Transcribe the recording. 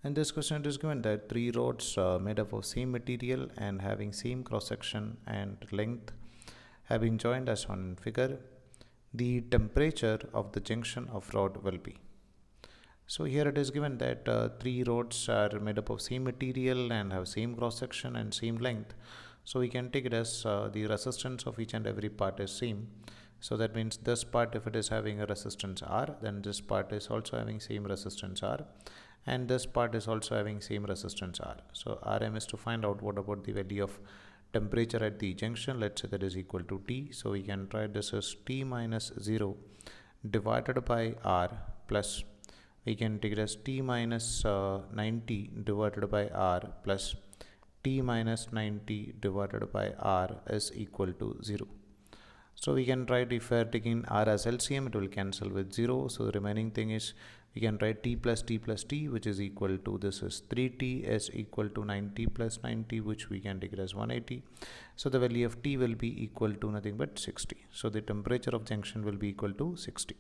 In this question it is given that three rods made up of same material and having same cross section and length have been joined as shown in figure. The temperature of the junction of rod will be. So here it is given that three rods are made up of same material and have same cross section and same length. So we can take it as the resistance of each and every part is same. So that means this part, if it is having a resistance R, then this part is also having same resistance R, and this part is also having same resistance R. So Rm is to find out what about the value of temperature at the junction. Let's say that is equal to T. So we can write this as T minus 0 divided by R plus, we can take it as T minus 90 divided by R plus T minus 90 divided by R is equal to 0. So we can write, if we are taking R as LCM, it will cancel with 0. So the remaining thing is we can write T plus T plus T, which is equal to, this is 3T is equal to 90 plus 90, which we can take it as 180. So the value of T will be equal to nothing but 60. So the temperature of junction will be equal to 60.